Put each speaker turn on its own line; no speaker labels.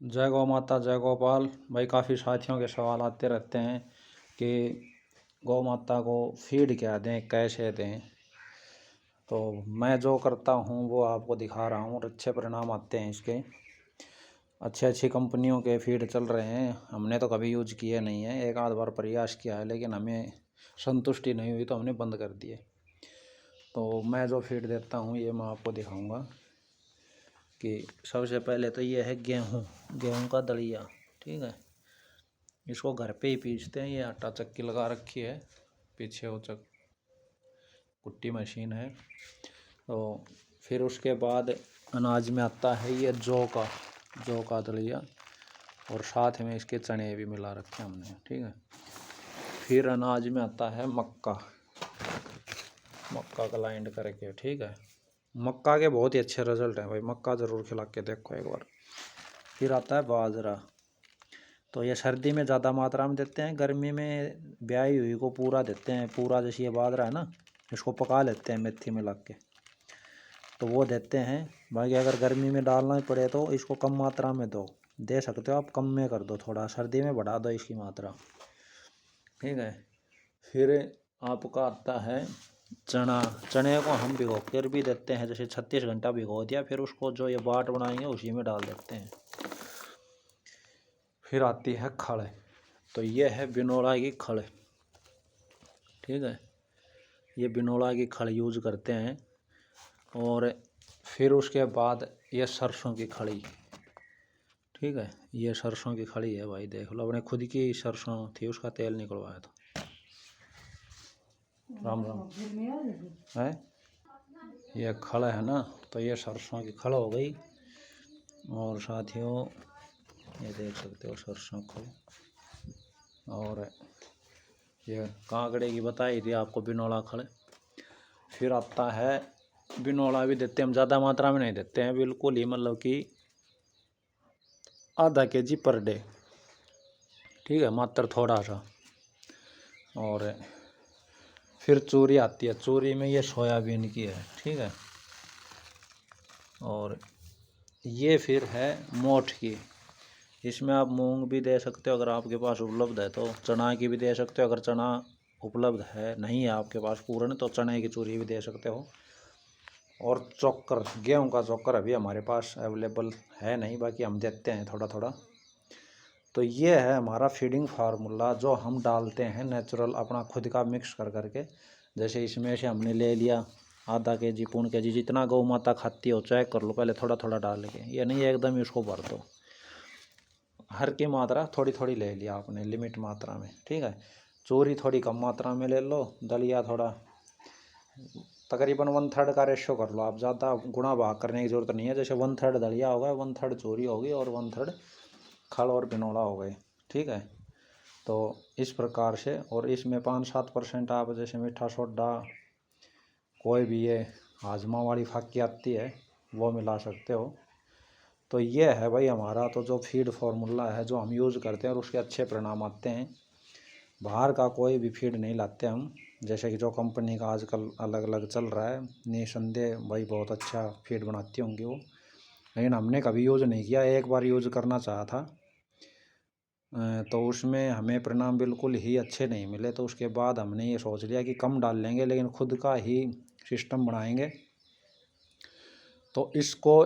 जय गौ माता जय गोपाल भाई। काफ़ी साथियों के सवाल आते रहते हैं कि गौ माता को फीड क्या दें, कैसे दें। तो मैं जो करता हूँ वो आपको दिखा रहा हूँ और अच्छे परिणाम आते हैं इसके। अच्छी कंपनियों के फीड चल रहे हैं, हमने तो कभी यूज किए नहीं है। एक आध बार प्रयास किया है लेकिन हमें संतुष्टि नहीं हुई तो हमने बंद कर दिए। तो मैं जो फीड देता हूँ ये मैं आपको दिखाऊँगा कि सबसे पहले तो ये है गेहूँ का दलिया। ठीक है, इसको घर पे ही पीसते हैं। ये आटा चक्की लगा रखी है, पीछे वो कुट्टी मशीन है। तो फिर उसके बाद अनाज में आता है ये जौ का दलिया, और साथ में इसके चने भी मिला रखे हमने। ठीक है, फिर अनाज में आता है मक्का ग्राइंड करके। ठीक है, मक्का के बहुत ही अच्छे रिजल्ट हैं भाई, मक्का ज़रूर खिला के देखो एक बार। फिर आता है बाजरा, तो ये सर्दी में ज़्यादा मात्रा में देते हैं, गर्मी में ब्याही हुई को पूरा देते हैं। पूरा जैसे ये बाजरा है ना, इसको पका लेते हैं मेथी में लग के, तो वो देते हैं। बाकी अगर गर्मी में डालना ही पड़े तो इसको कम मात्रा में दे सकते हो आप, कम में कर दो, थोड़ा सर्दी में बढ़ा दो इसकी मात्रा। ठीक है, फिर आपका आता है चने को हम भिगो कर भी देते हैं, जैसे 36 घंटा भिगो दिया, फिर उसको जो ये बाट बनाएंगे उसी में डाल देते हैं। फिर आती है खड़, तो ये है बिनोला की खड़। ठीक है, ये बिनोला की खड़ यूज करते हैं। और फिर उसके बाद ये सरसों की खड़ी। ठीक है, ये सरसों की खड़ी है भाई, देख लो, अपने खुद की सरसों थी, उसका तेल निकलवाया था। राम राम है, ये खड़ है ना, तो ये सरसों की खड़ हो गई। और साथियों ये देख सकते हो सरसों खड़। और ये कांकड़े की बताई थी आपको, बिनोला खड़। फिर आता है बिनोला भी देते हैं हम, ज़्यादा मात्रा में नहीं देते हैं, बिल्कुल ही मतलब कि आधा kg पर डे। ठीक है, मात्र थोड़ा सा। और फिर चूरी आती है, चूरी में ये सोयाबीन की है। ठीक है, और ये फिर है मोठ की। इसमें आप मूंग भी दे सकते हो अगर आपके पास उपलब्ध है, तो चना की भी दे सकते हो। अगर चना उपलब्ध है, नहीं है आपके पास पूर्ण, तो चने की चूरी भी दे सकते हो। और चोकर, गेहूं का चोकर अभी हमारे पास अवेलेबल है नहीं, बाकी हम देते हैं थोड़ा थोड़ा। तो ये है हमारा फीडिंग फार्मूला जो हम डालते हैं नेचुरल, अपना खुद का मिक्स कर करके। जैसे इसमें से हमने ले लिया आधा kg, पौन kg, जितना गौ माता खाती हो चेक कर लो पहले, थोड़ा थोड़ा डाल के। ये नहीं एकदम ही उसको भर दो, हर की मात्रा थोड़ी थोड़ी ले लिया आपने, लिमिट मात्रा में। ठीक है, चोरी थोड़ी कम मात्रा में ले लो, दलिया थोड़ा तकरीबन 1/3 का रेशो कर लो आप, ज़्यादा गुणा भाग करने की ज़रूरत नहीं है। जैसे 1/3 दलिया होगा, 1/3 चोरी होगी, और 1/3 खल और बिनोला हो गए। ठीक है, तो इस प्रकार से। और इसमें 5-7% आप जैसे मीठा सोडा, कोई भी ये हाजमा वाली फाकी आती है वो मिला सकते हो। तो ये है भाई हमारा तो जो फीड फार्मूला है जो हम यूज़ करते हैं, और उसके अच्छे परिणाम आते हैं। बाहर का कोई भी फीड नहीं लाते हम, जैसे कि जो कंपनी का आजकल अलग अलग चल रहा है। निसंदेह भाई बहुत अच्छा फीड बनाती होंगी वो, लेकिन हमने कभी यूज़ नहीं किया। एक बार यूज़ करना चाहा था, तो उसमें हमें परिणाम बिल्कुल ही अच्छे नहीं मिले। तो उसके बाद हमने ये सोच लिया कि कम डाल लेंगे लेकिन खुद का ही सिस्टम बनाएंगे। तो इसको